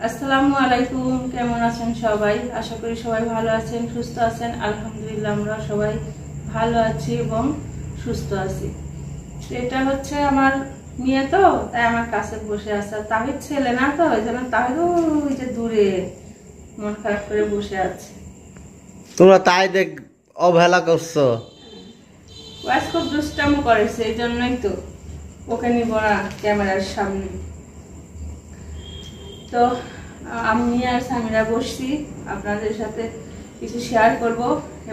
আসসালামু আলাইকুম, কেমন আছেন সবাই? আশা করি সবাই ভালো আছেন, সুস্থ আছেন। আলহামদুলিল্লাহ আমরা সবাই ভালো আছি এবং সুস্থ আছি। এটা হচ্ছে আমার মেয়ে, তো তাই আমার কাছে বসে আছে। তাহির ছেলে না, তো ওই জন্য তাহির ওই যে দূরে মন খারাপ করে বসে আছে। তোমরা তাই দেখ অবহেলা করছো। ওয়াজ খুব দুষ্টামো করেছে, এই জন্যই তো ওকে নিব না ক্যামেরার সামনে। তো আমি আর সামিরা বসছি, আপনাদের সাথে কিছু শেয়ার করব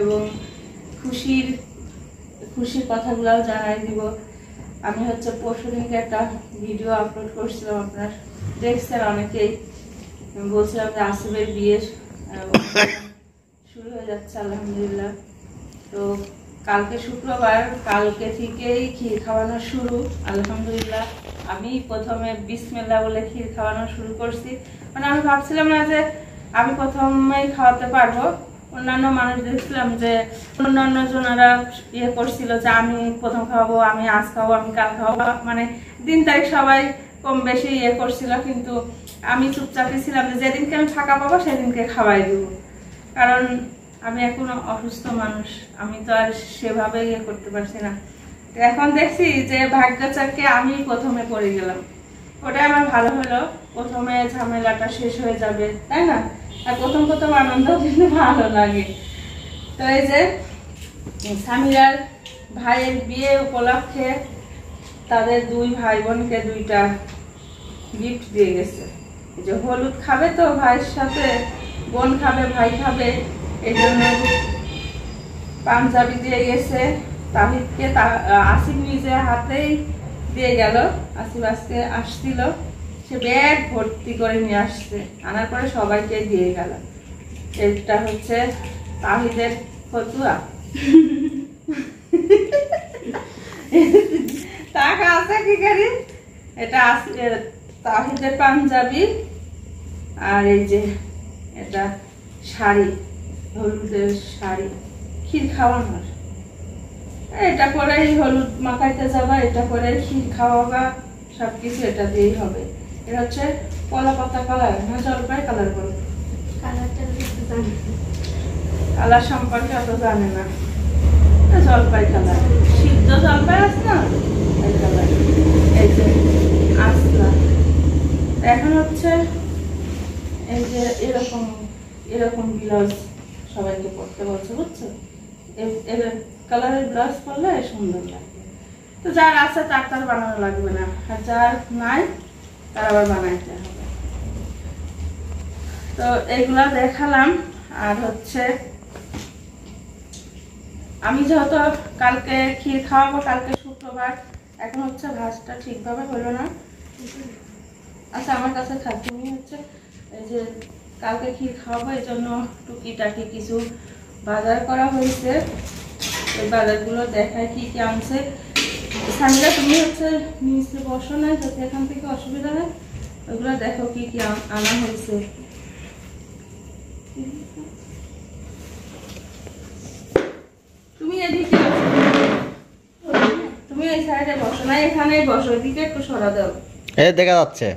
এবং খুশির কথাগুলোও জানাই দিব। আমি হচ্ছে পরশুদিনকে একটা ভিডিও আপলোড করছিলাম, আপনার দেখছেন অনেকেই। বলছিলাম যে আসিফের বিয়ে শুরু হয়ে যাচ্ছে আলহামদুলিল্লাহ। তো কালকে শুক্রবার, কালকে থেকেই ক্ষীর খাওয়ানো শুরু আলহামদুলিল্লাহ। আমি প্রথমে বিসমিল্লাহ বলে ক্ষীর খাওয়ানো শুরু করছি। মানে আমি ভাবছিলাম না যে আমি প্রথমেই খাওয়াতে পারবো। অন্যান্য মানুষ দেখছিলাম যে অন্যান্য জনেরা ইয়ে করছিল যে আমি প্রথম খাওয়াবো, আমি আজ খাওয়াবো, আমি কাল খাওয়াবো, মানে দিন তারিখ সবাই কম বেশি ইয়ে করছিল। কিন্তু আমি চুপচাপই ছিলাম যে যেদিনকে আমি ফাঁকা পাবো সেদিনকে খাওয়াই দিব। কারণ আমি এখনো অসুস্থ মানুষ, আমি তো আর সেভাবে ইয়ে করতে পারছি না। এখন দেখছি যে ভাগ্যচারকে আমি প্রথমে পড়ে গেলাম, ওটাই আমার ভালো হলো। প্রথমে ঝামেলাটা শেষ হয়ে যাবে, তাই না? আর প্রথম আনন্দ কিন্তু ভালো লাগে। তো এই যে সামিরার ভাইয়ের বিয়ে উপলক্ষে তাদের দুই ভাই বোনকে দুইটা গিফট দিয়ে গেছে। এই যে হলুদ খাবে তো ভাইয়ের সাথে, বোন খাবে, ভাই খাবে, এই জন্য পাঞ্জাবি দিয়ে গেছে তাহিদকে। আসিফ নিজে হাতেই দিয়ে গেল। আসিফ আজকে আসছিল, সে ব্যাগ ভর্তি করে নিয়ে আসছে, আনার পরে সবাইকে দিয়ে গেল। এটা হচ্ছে তাহিদের ফতুয়া। টাকা আছে কি করি? এটা তাহিদের পাঞ্জাবি, আর এই যে এটা শাড়ি, হলুদের শাড়ি, ক্ষীর খাওয়ানোর। এটা করে হলুদ মাখাইতে যাবা, এটা করে ক্ষীর খাওয়াবা, সবকিছু এটা দিয়েই হবে। এটা হচ্ছে কলা পাতা কালার না জলপাই কালার বলে? কালার সম্পর্কে অত জানে না, জলপাই কালার, সিদ্ধ জলপাই আছে না, এই কালার। এই যে আসলা এখন হচ্ছে এই যে এরকম ব্লাউজ সবাইকে পরতে বলছে, বুঝছো? কালারের ব্লাউজ পরলে সুন্দর লাগে। তো যার আছে তার বানানো লাগবে না, আর যার নাই তার আবার বানাইতে হবে। তো এইগুলা দেখালাম। আর হচ্ছে আমি যেহেতু কালকে ক্ষীর খাওয়াবো, কালকে শুক্রবার, এখন হচ্ছে ভাজটা ঠিকভাবে হলো না। আচ্ছা আমার কাছে তুমি হচ্ছে এই যে কালকে ক্ষীর খাওয়াবো, এই জন্য টুকিটাকি কিছু বাজার করা হয়েছে। এই বাজারগুলো দেখায় কি কি আনছে। সামিরা তুমি হচ্ছে নিচে বসো না, যাতে এখান থেকে অসুবিধা হয়। ওইগুলো দেখো কি কি আনা হয়েছে। তুমি এদিকে তুমি এই সাইডে বসো না, এখানেই বসো, এদিকে একটু সরা দাও। এই দেখা যাচ্ছে,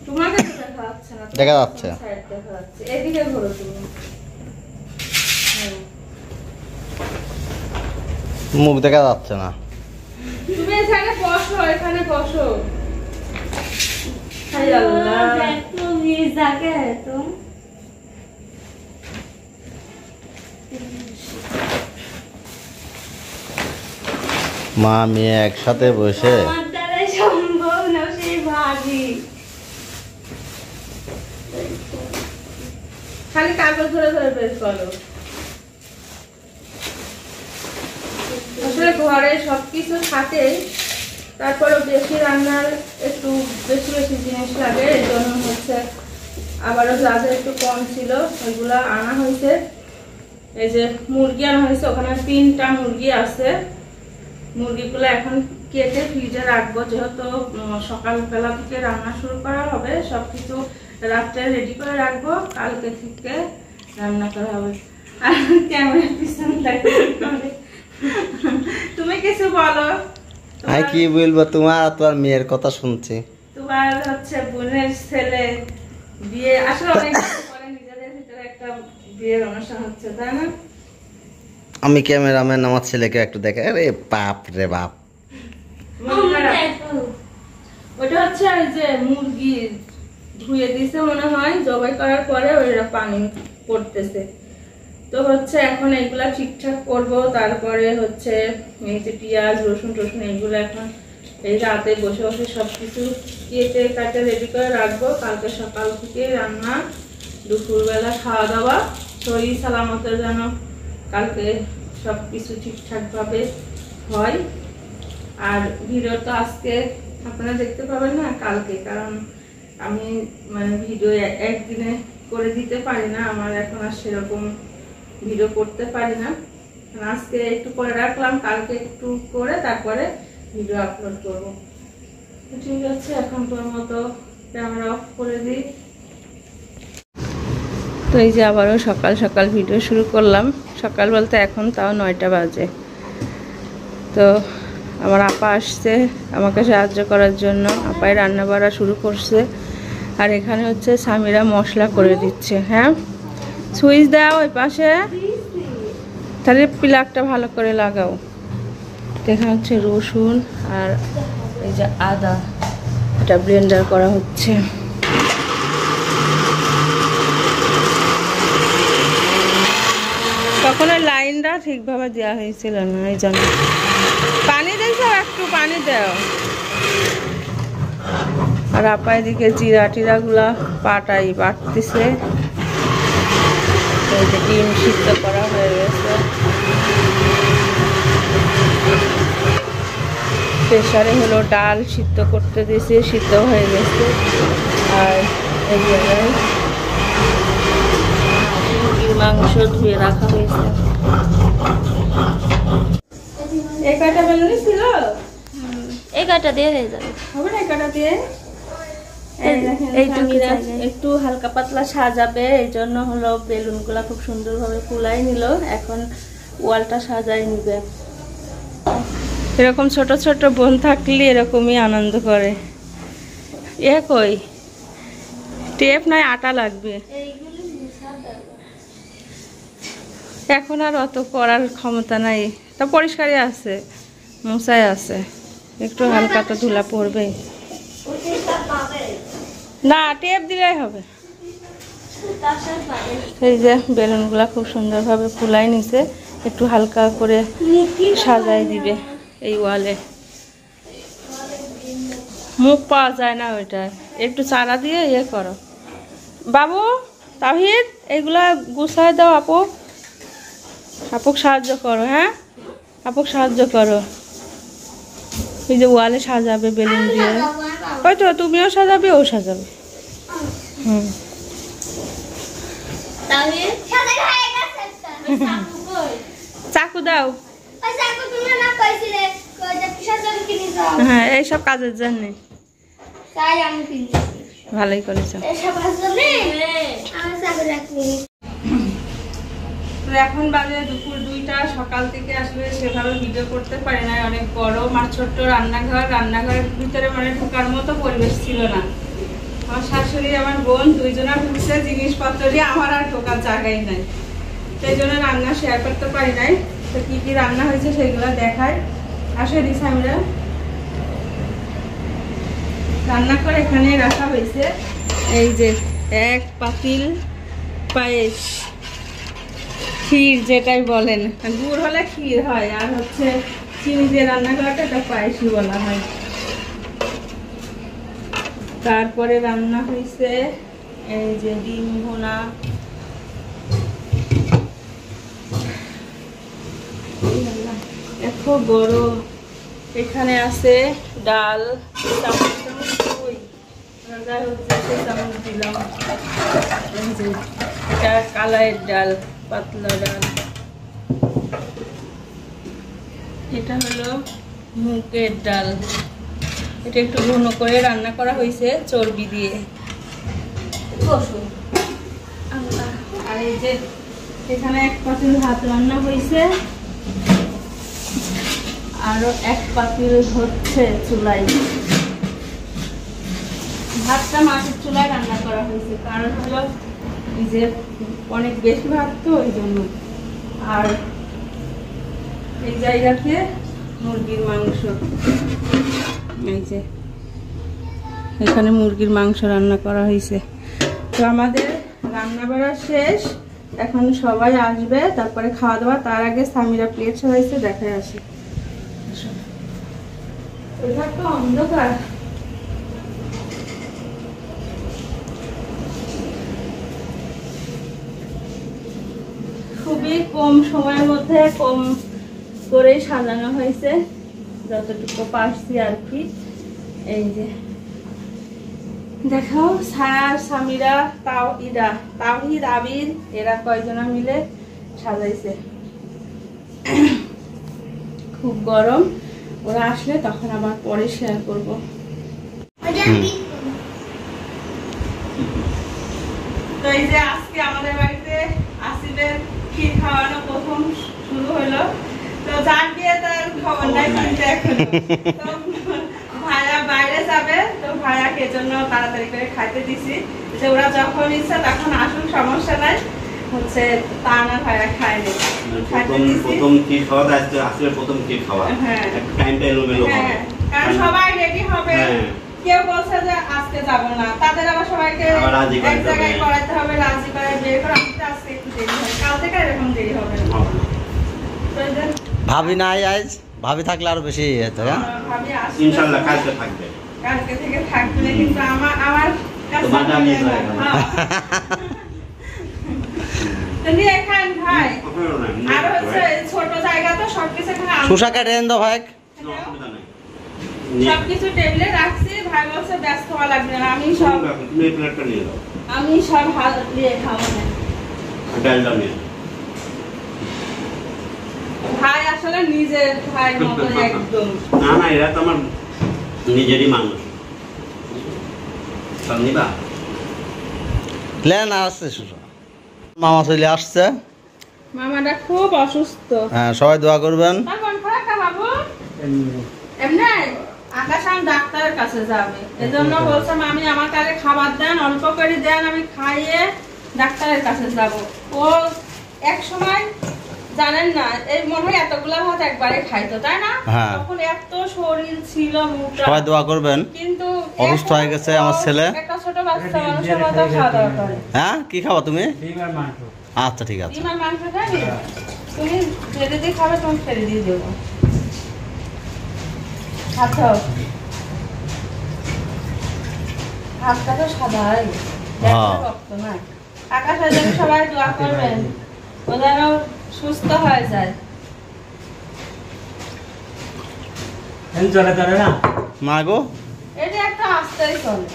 তোমাকে তো দেখা যাচ্ছে না, দেখা যাচ্ছে, সাইড দেখা যাচ্ছে। এদিকে ঘোরো তুমি, মুখ দেখা যাচ্ছে না। তুমি এখানে বসো, এখানে বসো। হায় আল্লাহ, দেখো ये जगह है तो মা মেয়ে একসাথে বসে আমার দ্বারা সম্ভব না, সেই ভাবি খালি কাগজ ধরে ধরে বের করো। আসলে ঘরে সবকিছু থাকে, তারপরেও বেশি রান্নার একটু বেশি জিনিস লাগে, এই জন্য হচ্ছে আবারও যাদের একটু কম ছিল ওইগুলা আনা হয়েছে। এই যে মুরগি আনা হয়েছে, ওখানে 3টা মুরগি আছে। মুরগিগুলো এখন কেটে ফ্রিজে রাখবো, যেহেতু সকালবেলা থেকে রান্না শুরু করা হবে, সবকিছু রাত্রে রেডি করে রাখবো, কালকে থেকে রান্না করা হবে। আর ক্যামেরার পিছনে তুমি কিছু বলো। কি বলবো, তোমার আর তোমার মেয়ের কথা শুনছি। ইউটিউবার হচ্ছে বোনের ছেলে বিয়ে আসলে অনেক পরে নিজেদের ভিতরে একটা বিয়ের অনুষ্ঠান হচ্ছে, তাই না? আমি ক্যামেরাম্যান, আমার ছেলেকে একটু দেখে, আরে বাপ রে বাপ। ওটা হচ্ছে ওই যে মুরগি ধুয়ে দিছে মনে হয়, জবাই করার পরে ওইটা পানি পড়তেছে। তো হচ্ছে এখন এগুলা ঠিকঠাক করব, তারপরে হচ্ছে এই যে পেঁয়াজ রসুন টসুন এগুলো এখন এই রাতে বসে বসে সবকিছু কেটে কাটে রেডি করে রাখবো। কালকে সকাল থেকে রান্না, দুপুরবেলা খাওয়া দাওয়া, শরীর সালামতের যেন কালকে সবকিছু ঠিকঠাক ভাবে হয়। আর ভিডিও তো আজকে আপনারা দেখতে পাবেন না, কালকে, কারণ আমি মানে ভিডিও একদিনে করে দিতে পারি না, আমার এখন আর সেরকম ভিডিও করতে পারি না। আজকে একটু করে রাখলাম, কালকে একটু করে তারপরে ভিডিও আপলোড করব। ঠিক আছে, এখন তোর মতো ক্যামেরা অফ করে দিই। তো এই যে আবারও সকাল সকাল ভিডিও শুরু করলাম। সকাল বলতে এখন তাও 9টা বাজে। তো আমার আপা আসছে আমাকে সাহায্য করার জন্য, আপাই রান্না বাড়া শুরু করছে। আর এখানে হচ্ছে সামিরা মশলা করে দিচ্ছে। হ্যাঁ, সুইচ দাও ওই পাশে, তাহলে প্লাগটা ভালো করে লাগাও। এখানে হচ্ছে রসুন আর এই যে আদা, এটা ব্লেন্ডার করা হচ্ছে। তখন ওই লাইনটা ঠিকভাবে দেওয়া হয়েছিল না, এই জন্য। পানি দিয়েছ, একটু পানি দাও। আর আপা এদিকে জিরা টিরাগুলা বাটতেছে। এই যে ডিম সিদ্ধ করা হয়ে গেছে, প্রেসারে হলো ডাল সিদ্ধ করতে দিয়েছি, সিদ্ধ হয়ে গেছে। আর এই জায়গায় মুরগির মাংস ধুয়ে রাখা হয়েছে। এই কয়টা বেলুন ছিল, এই কয়টা দিয়ে হয়ে যাবে, হবে না? এই কয়টা দিয়ে একটু হালকা পাতলা সাজাবে, এই জন্য হলো বেলুন গুলা খুব সুন্দরভাবে ফুলাই নিল। এখন ওয়ালটা সাজাই নিবে। এরকম ছোট ছোট বোন থাকলে এরকমই আনন্দ করে। এ কই টেপ নাই, আটা লাগবে। এখন আর অত করার ক্ষমতা নাই, তা পরিষ্কারই আছে, মোছাই আছে, একটু হালকা তো ধুলা পড়বে না, টেপ দিলেই হবে। এই যে বেলুনগুলা খুব সুন্দরভাবে ফুলাই নিছে, একটু হালকা করে সাজাই দিবে এই ওয়ালে। মুখ পাওয়া যায় না ওইটা, একটু চারা দিয়ে ইয়ে করো। বাবু তাহিদ, এইগুলা গুছাই দাও। আপুক সাহায্য করো। হ্যাঁ, আপুক সাহায্য করো। এই যে ওয়ালে সাজাবে বেলুন দিয়ে, হয়তো তুমিও সাজাবে, ও সাজাবে। চাকু দাও। হ্যাঁ, এইসব কাজের জন্য ভালোই করেছ। এখন বাজে দুপুর 2টা। সকাল থেকে আসলে সেভাবে ভিডিও করতে পারি না, অনেক গরম। আর ছোট্ট রান্নাঘরের ভিতরে মানে ঢোকার মতো পরিবেশ ছিল না। আমার শাশুড়ি আমার বোন দুইজনা ঢুকছে জিনিসপত্র দিয়ে, আমার আর ঢোকার জায়গাই নাই, সেই জন্য রান্না শেয়ার করতে পারি নাই। তো কি কি রান্না হয়েছে সেগুলো দেখায়। আসলে দিস আমরা রান্না করে এখানে রাখা হয়েছে। এই যে 1 পাতিল পায়েস, ক্ষীর যেটাই বলেন, গুড় হলে ক্ষীর হয়, আর হচ্ছে চিনি দিয়ে রান্না করাটা এটা পায়েসই বলা হয়। তারপরে রান্না হয়েছে এই যে ডিম ভুনা, এত গরম। এখানে আছে ডাল, দিলাম এটা কালাইয়ের ডাল, পাতলা ডাল। এটা হলো মুগের ডাল, এটা একটু ঘন করে রান্না করা হয়েছে চর্বি দিয়ে। আর এই যে এখানে 1 পাতিল ভাত রান্না হয়েছে, আরো 1 পাতিল হচ্ছে চুলাই। ভাতটা মাটির চুলায় রান্না করা হয়েছে, কারণ হলো এই যে অনেক বেশি ভাত তো ওই জন্য। আর এই জায়গাতে মুরগির মাংস, এই যে এখানে মুরগির মাংস রান্না করা হয়েছে। তো আমাদের রান্না বাড়া শেষ, এখন সবাই আসবে, তারপরে খাওয়া দাওয়া। তার আগে সামিরা প্লেট সাজাইছে, দেখায় আসি। এটা তো অন্ধকার। খুবই কম সময়ের মধ্যে কম করে সাজানো হয়েছে, যতটুকু পারছি আর কি। এই যে দেখো, ছায়া, সামিরা, তাওহিদ, আবির, এরা কয়জনা মিলে সাজাইছে। খুব গরম, ওরা আসলে তখন আবার পরে শেয়ার করবো। তো এই যে আজকে আমাদের বাড়িতে আসিফের ক্ষীর খাওয়ানো প্রথম শুরু হলো। তো যার বিয়ে তার খবর নাই, কিন্তু এখন তো ভাইয়া বাইরে যাবে, তো ভাইয়াকে জন্য তাড়াতাড়ি করে খাইতে দিছি, যে ওরা যখন ইচ্ছা তখন আসুন, সমস্যা নাই। হচ্ছে তা না, ভাইয়া খায়নি। প্রথম ক্ষীর খাওয়া, আসলে প্রথম ক্ষীর খাওয়া, একটু টাইমটা এলোমেলো হবে, কারণ সবাই রেডি হবে। কেউ বলছে যে আজকে যাব না, তাদের আবার সবাইকে এক জায়গায় করাতে হবে, রাজি করে বের করে আনতে। আজকে একটু দেরি হবে, কাল থেকে এরকম দেরি হবে না। ভাবি নাই আজ, ভাবি থাকলে আরো বেশি হতো। ভাবি আসবে ইনশাআল্লাহ কালকে থাকবে, কালকে থেকে থাকবে, কিন্তু আমার কাছে নিয়ে খান ভাই। আর হচ্ছে ছোট জায়গা তো সবকিছু সুশা কেটে দেন তো ভাই, সবকিছু টেবিলে রাখছি। ভাই বলছে ব্যস্ত হওয়া লাগবে না, আমি সব হাত দিয়ে খাবো না। ভাই আসলে নিজের ভাইয়ের মতো একদম। না, এরা তো আমার নিজেরই মানুষ। লেন আসছে সুশা, মামা চলে আসছে। মামাটা খুব অসুস্থ। হ্যাঁ, সবাই দোয়া করবেন। বাবু এমনি আকাশ ডাক্তারের কাছে যাবে, এজন্য বলছে মামি আমার কাছে খাবার দেন, অল্প করে দেন, আমি খাইয়ে ডাক্তারের কাছে যাব। ও এক সময় জানেন না, এই মনে হয় এতগুলা ভাত একবারে খাইতো, তাই না? তখন এত শরীর ছিল মোটা। সবাই দোয়া করবেন। কিন্তু অসুস্থ হয়ে গেছে আমার ছেলে। একটা ছোট বাচ্চা মানুষের মতো খাওয়া দাওয়া করে। হ্যাঁ, কি খাবা তুমি? ডিমের মাংস। আচ্ছা ঠিক আছে। ডিমের মাংস খাবি? তুমি যেতে দিয়ে খাবে, তুমি ফেলে দিয়ে দেবো। আচ্ছা, হাতটা তো সাদাই, রক্ত নাই। আকাশের জন্য সবাই দোয়া করবেন, ও যেন সুস্থ হয়ে যায়। মা গো, এটা একটা আস্তেই চলে।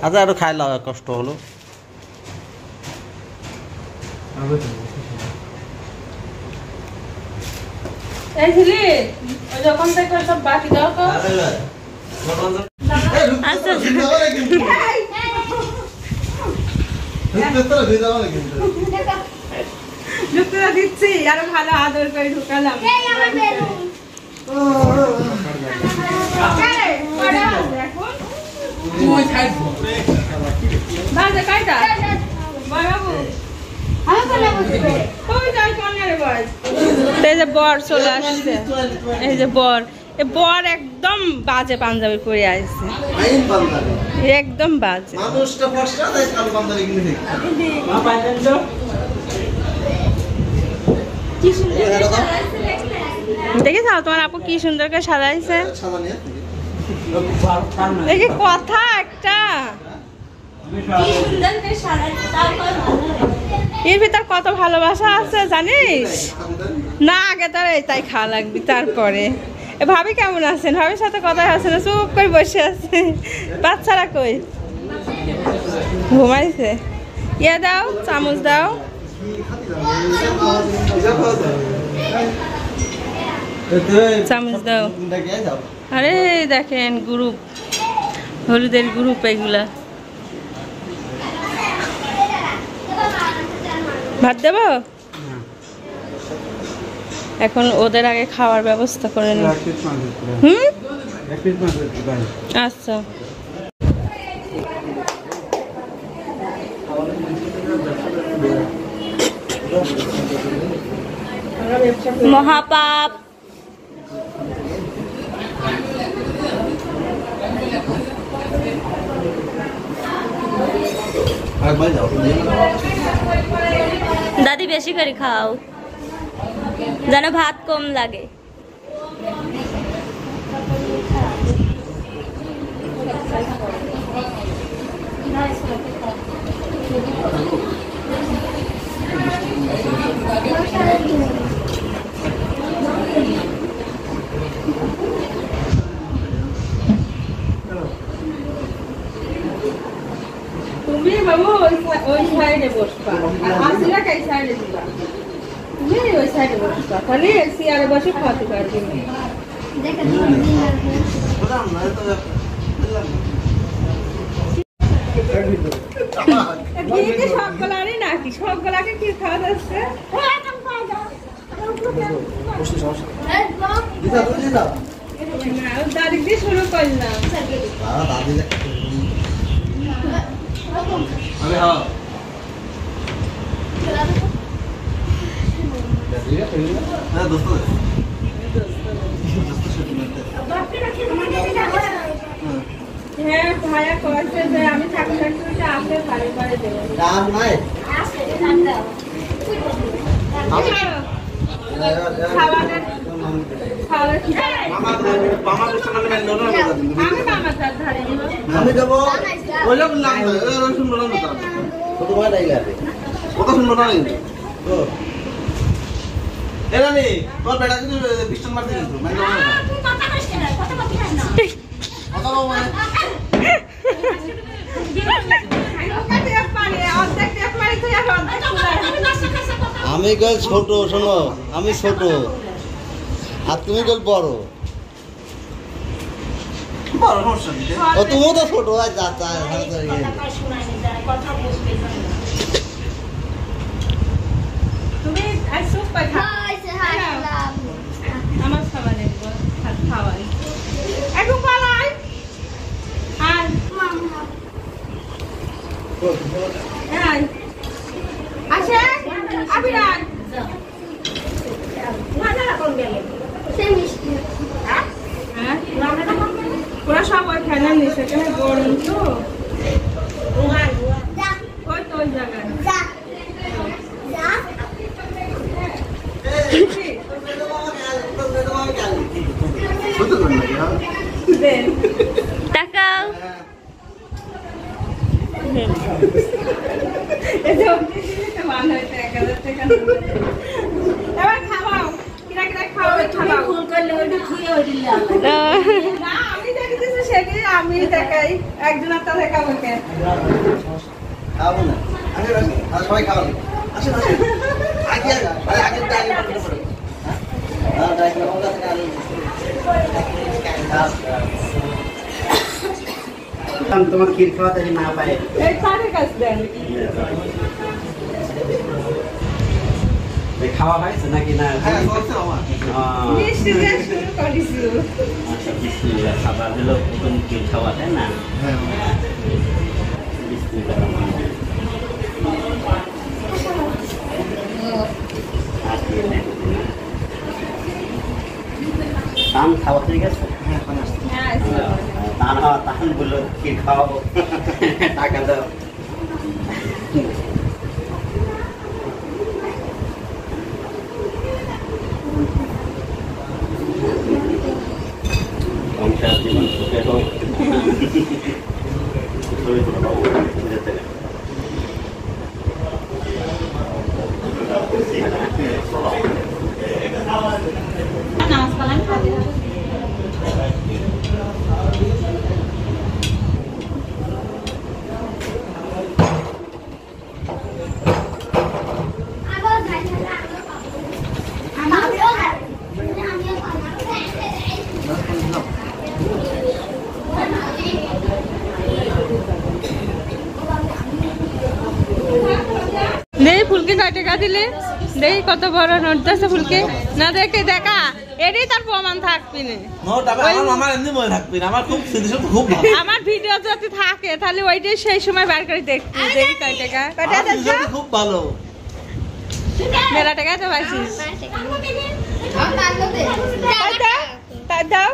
আচ্ছা, একটু খাইলা, কষ্ট হলো। এই ঝিলি, ওই যখন থেকে সব বাকি দাও তো। আচ্ছা ঢুকতে দিচ্ছি, আরো ভালো আদর করে ঢুকালাম। বাজে কয়টা? বাবু এই যে বর চলে আসছে, এই যে বর, বর একদম বাজে পাঞ্জাবি পরে আসছে, একদম বাজে। দেখে যাও তোমার আপু কি সুন্দর করে সাজাইছে, দেখি কথা একটা। এর ভিতর কত ভালোবাসা আছে জানিস না? আগে তোর তাই খাওয়া লাগবি, তারপরে ভাবি কেমন আছেন? ভাবির সাথে কথা আছে না, চুপ করে বসে আছে। বাচ্চারা কই? ঘুমাইছে। ইয়ে দাও, চামচ দাও। চামচ দাও। আরে দেখেন গ্রুপ, হলুদের গ্রুপ এগুলা। ভাত দেব? এখন ওদের আগে খাওয়ার ব্যবস্থা করে নি। আচ্ছা মহাপাপ। দাদি বেশি করে খাও যেন ভাত কম লাগে। তুমি বাবু ওই সাইডে বসবা, আর আসিরা কাই সাইডে দিবা। তুমি ওই সাইডে বসবা, খালি চেয়ারে বসে খাওয়াতে পারবি না। সবগুলারই নাকি সবগুলাকে কি খাওয়া যাচ্ছে? দাদি দিয়ে শুরু করলাম। হ্যাঁ ভাইয়া কয়েছে যে আমি থাকতে থাকতে আসে বাড়ি বাড়ি দেবো। আমি যাবো ওইরকম নাম শুনবো না কত শুনবো না এরা নেই তোর বেটা কিন্তু পিস্টন মারতে কিন্তু আমি গেল ছোট, শোনো আমি ছোট আর তুমি গেল বড়। ও তুমিও তো ছোট। তুমি চুপ কথা আমার খাবার দেখবো খাওয়াই একটু পালাই আর আসে আবিরান ওরা সব ওই খাইলাম নিচে কেন গরম তো ওই তো ওই জায়গায় তাকাও। এবার খাওয়াও কিরা কিরা খাওয়াবে খাওয়াও ফুল করলে ওইটা খুঁয়ে ওইটা না আমি দেখতেছি সেটাই আমি দেখাই একজন একটা দেখাবো কে খাবো না আগে আসি আর সবাই খাওয়াবে আসেন আসেন আগে আগে আগে হ্যাঁ ডাইরেক্ট ওটা থেকে আলু তোমার ক্ষীর খাওয়াতে না পারে এই পারে কাজ দেন খাওয়া হয়েছে নাকি না? হ্যাঁ বলছে আমার মিষ্টি দিয়ে শুরু করেছি আচ্ছা বিসমিল্লাহ খাবার হলো প্রথম ক্ষীর খাওয়া তাই না? হ্যাঁ বিসমিল্লাহ তান খাওয়া ঠিক আছে? হ্যাঁ এখন আসছে হ্যাঁ তান হওয়া তান বললো ক্ষীর খাওয়াবো টাকা দাও সংসার জীবন সুখে হোক নামাজ কালাম খাবে দেই ফুলকে কয় টাকা দিলে দেই কত বড় নোট আছে ফুলকে না দেখে দেখা এটাই তার প্রমাণ থাকবি না নোট আমার এমনি মনে থাকবে না আমার খুব স্মৃতিশক্তি খুব ভালো আমার ভিডিও যদি থাকে তাহলে ওইটাই সেই সময় বার করে দেখবি দেখি কয় টাকা আমার স্মৃতিশক্তি খুব ভালো মেলা টাকা তো পাইছিস তাই দাও